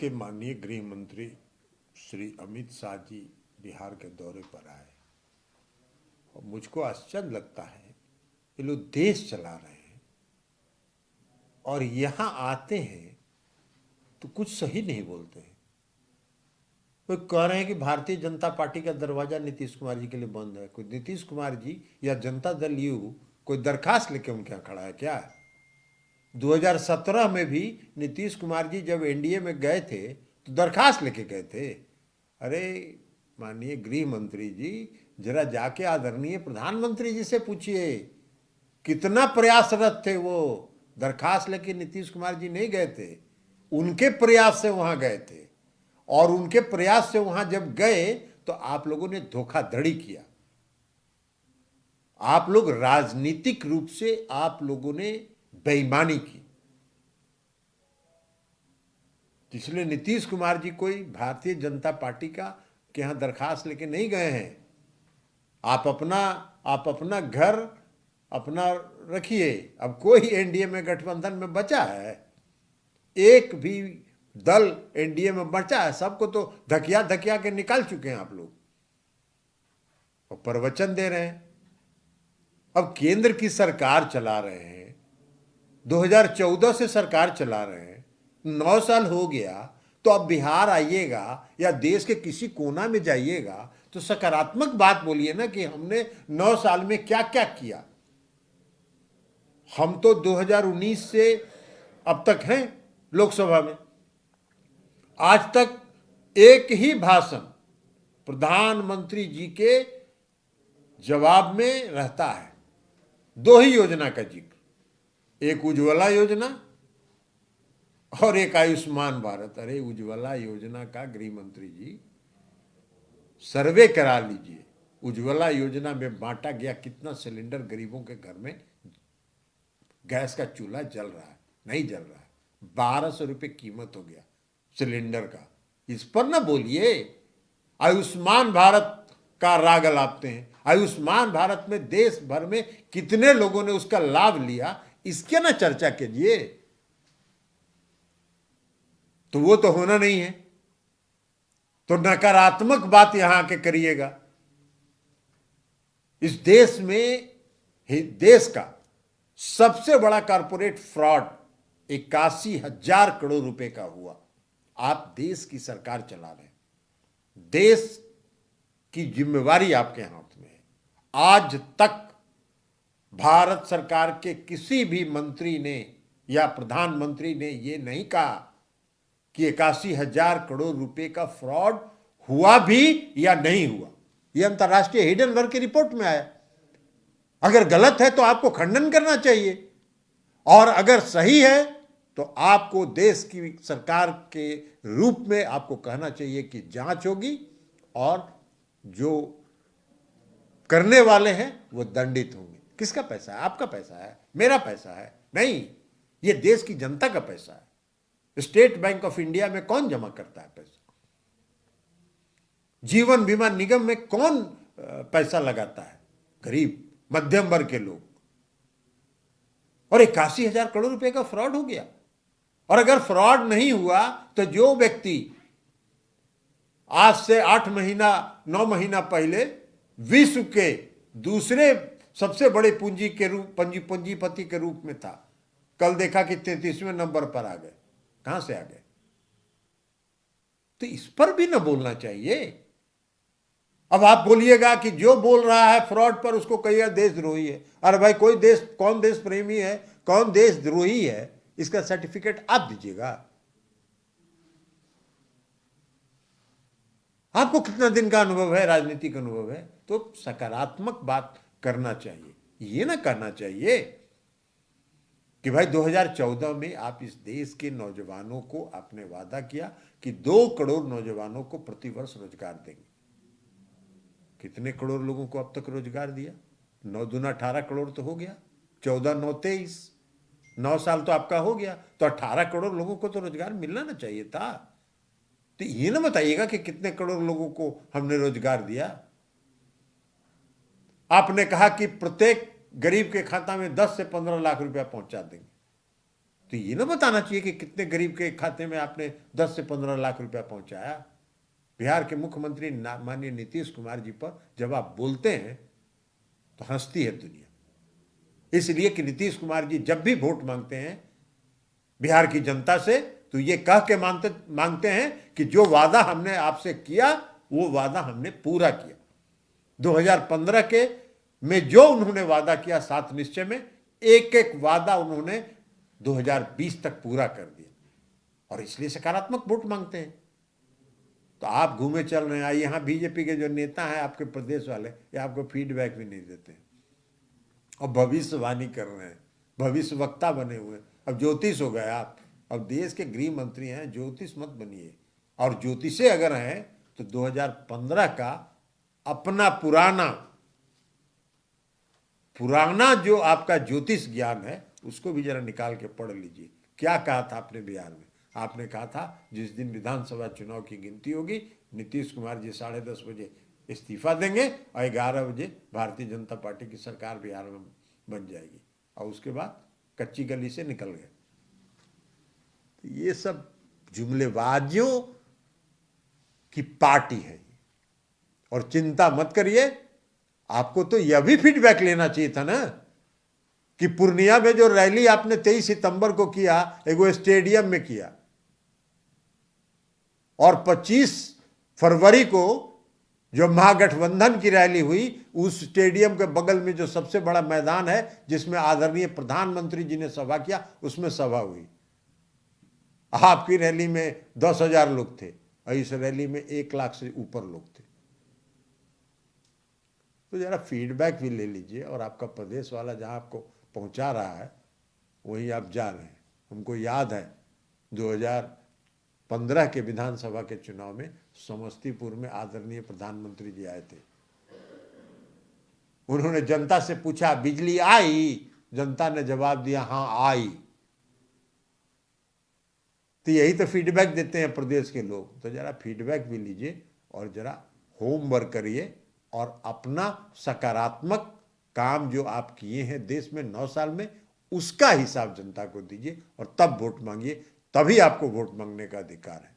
के माननीय गृह मंत्री श्री अमित शाह जी बिहार के दौरे पर आए और मुझको आश्चर्य लगता है ये लोग देश चला रहे हैं और यहाँ आते हैं तो कुछ सही नहीं बोलते हैं। कोई कह रहे हैं कि भारतीय जनता पार्टी का दरवाजा नीतीश कुमार जी के लिए बंद है। कोई नीतीश कुमार जी या जनता दल यू कोई दरखास्त लेके उनके यहाँ खड़ा है क्या? 2017 में भी नीतीश कुमार जी जब एनडीए में गए थे तो दरखास्त लेके गए थे। अरे माननीय गृह मंत्री जी, जरा जाके आदरणीय प्रधानमंत्री जी से पूछिए कितना प्रयासरत थे वो। दरखास्त लेके नीतीश कुमार जी नहीं गए थे, उनके प्रयास से वहां गए थे और उनके प्रयास से वहां जब गए तो आप लोगों ने धोखाधड़ी किया। आप लोग राजनीतिक रूप से आप लोगों ने बेईमानी की। इसलिए नीतीश कुमार जी कोई भारतीय जनता पार्टी का के यहां दरखास्त लेके नहीं गए हैं। आप अपना घर अपना रखिए। अब कोई एनडीए में गठबंधन में बचा है? एक भी दल एनडीए में बचा है? सबको तो धकिया धकिया के निकाल चुके हैं आप लोग और प्रवचन दे रहे हैं। अब केंद्र की सरकार चला रहे हैं, 2014 से सरकार चला रहे हैं, 9 साल हो गया। तो अब बिहार आइएगा या देश के किसी कोना में जाइएगा तो सकारात्मक बात बोलिए ना कि हमने 9 साल में क्या क्या किया। हम तो 2019 से अब तक हैं लोकसभा में, आज तक एक ही भाषण प्रधानमंत्री जी के जवाब में रहता है। 2 ही योजना का जिक्र, एक उज्ज्वला योजना और एक आयुष्मान भारत। अरे उज्ज्वला योजना का गृह मंत्री जी सर्वे करा लीजिए। उज्ज्वला योजना में बांटा गया कितना सिलेंडर गरीबों के घर में गैस का चूल्हा जल रहा है? नहीं जल रहा है। 1200 रुपये कीमत हो गया सिलेंडर का। इस पर ना बोलिए। आयुष्मान भारत का राग अलापते हैं। आयुष्मान भारत में देश भर में कितने लोगों ने उसका लाभ लिया, इसके ना चर्चा कीजिए। तो वो तो होना नहीं है, तो नकारात्मक बात यहां के करिएगा। इस देश में देश का सबसे बड़ा कॉर्पोरेट फ्रॉड 81,000 करोड़ रुपए का हुआ। आप देश की सरकार चला रहे हैं, देश की जिम्मेवारी आपके हाथ में है। आज तक भारत सरकार के किसी भी मंत्री ने या प्रधानमंत्री ने यह नहीं कहा कि 81,000 करोड़ रुपए का फ्रॉड हुआ भी या नहीं हुआ। यह अंतर्राष्ट्रीय हिडनबर्ग की रिपोर्ट में आया। अगर गलत है तो आपको खंडन करना चाहिए और अगर सही है तो आपको देश की सरकार के रूप में आपको कहना चाहिए कि जांच होगी और जो करने वाले हैं वो दंडित होंगे। किसका पैसा है? आपका पैसा है, मेरा पैसा है? नहीं, ये देश की जनता का पैसा है। स्टेट बैंक ऑफ इंडिया में कौन जमा करता है पैसा? जीवन बीमा निगम में कौन पैसा लगाता है? गरीब मध्यम वर्ग के लोग। और 81,000 करोड़ रुपए का फ्रॉड हो गया। और अगर फ्रॉड नहीं हुआ तो जो व्यक्ति आज से 8 महीना 9 महीना पहले विश्व के दूसरे सबसे बड़े पूंजीपति के रूप में था, कल देखा कि 33वें नंबर पर आ गए। कहां से आ गए? तो इस पर भी ना बोलना चाहिए। अब आप बोलिएगा कि जो बोल रहा है फ्रॉड पर उसको कहिएगा देशद्रोही है। अरे भाई, कौन देश प्रेमी है, कौन देशद्रोही है, इसका सर्टिफिकेट आप दीजिएगा। आपको कितना दिन का अनुभव है, राजनीतिक अनुभव है? तो सकारात्मक बात करना चाहिए। ये ना करना चाहिए कि भाई 2014 में आप इस देश के नौजवानों को आपने वादा किया कि 2 करोड़ नौजवानों को प्रतिवर्ष रोजगार देंगे। कितने करोड़ लोगों को अब तक रोजगार दिया? 9 दूना 18 करोड़ तो हो गया। 14 9 23, 9 साल तो आपका हो गया, तो 18 करोड़ लोगों को तो रोजगार मिलना ना चाहिए था। तो ये ना बताइएगा कि कितने करोड़ लोगों को हमने रोजगार दिया। आपने कहा कि प्रत्येक गरीब के खाता में 10 से 15 लाख रुपया पहुंचा देंगे। तो ये ना बताना चाहिए कि कितने गरीब के खाते में आपने 10 से 15 लाख रुपया पहुंचाया। बिहार के मुख्यमंत्री माननीय नीतीश कुमार जी पर जब आप बोलते हैं तो हंसती है दुनिया, इसलिए कि नीतीश कुमार जी जब भी वोट मांगते हैं बिहार की जनता से तो ये कह के मांगते हैं कि जो वादा हमने आपसे किया वो वादा हमने पूरा किया। 2015 के में जो उन्होंने वादा किया 7 निश्चय में, एक एक वादा उन्होंने 2020 तक पूरा कर दिया, और इसलिए सकारात्मक वोट मांगते हैं। तो आप घूमे चल रहे हैं, यहाँ बीजेपी के जो नेता हैं आपके प्रदेश वाले, ये आपको फीडबैक भी नहीं देते और भविष्यवाणी कर रहे हैं, भविष्य वक्ता बने हुए। अब ज्योतिष हो गए आप, अब देश के गृह मंत्री हैं, ज्योतिष मत बनिए। और ज्योतिषे अगर हैं तो 2015 का अपना पुराना जो आपका ज्योतिष ज्ञान है उसको भी जरा निकाल के पढ़ लीजिए। क्या कहा था आपने बिहार में? आपने कहा था जिस दिन विधानसभा चुनाव की गिनती होगी नीतीश कुमार जी 10:30 बजे इस्तीफा देंगे और 11 बजे भारतीय जनता पार्टी की सरकार बिहार में बन जाएगी, और उसके बाद कच्ची गली से निकल गए। तो ये सब जुमलेबाजियों की पार्टी है। और चिंता मत करिए, आपको तो यह भी फीडबैक लेना चाहिए था ना कि पूर्णिया में जो रैली आपने 23 सितंबर को किया, एगो स्टेडियम में किया, और 25 फरवरी को जो महागठबंधन की रैली हुई उस स्टेडियम के बगल में जो सबसे बड़ा मैदान है जिसमें आदरणीय प्रधानमंत्री जी ने सभा किया, उसमें सभा हुई। आपकी रैली में 10,000 लोग थे और इस रैली में 1 लाख से ऊपर लोग थे। तो जरा फीडबैक भी ले लीजिए, और आपका प्रदेश वाला जहां आपको पहुंचा रहा है वहीं आप जा रहे हैं। हमको याद है 2015 के विधानसभा के चुनाव में समस्तीपुर में आदरणीय प्रधानमंत्री जी आए थे। उन्होंने जनता से पूछा बिजली आई? जनता ने जवाब दिया हाँ आई। तो यही तो फीडबैक देते हैं प्रदेश के लोग। तो जरा फीडबैक भी लीजिए और जरा होमवर्क करिए, और अपना सकारात्मक काम जो आप किए हैं देश में 9 साल में उसका हिसाब जनता को दीजिए, और तब वोट मांगिए। तभी आपको वोट मांगने का अधिकार है।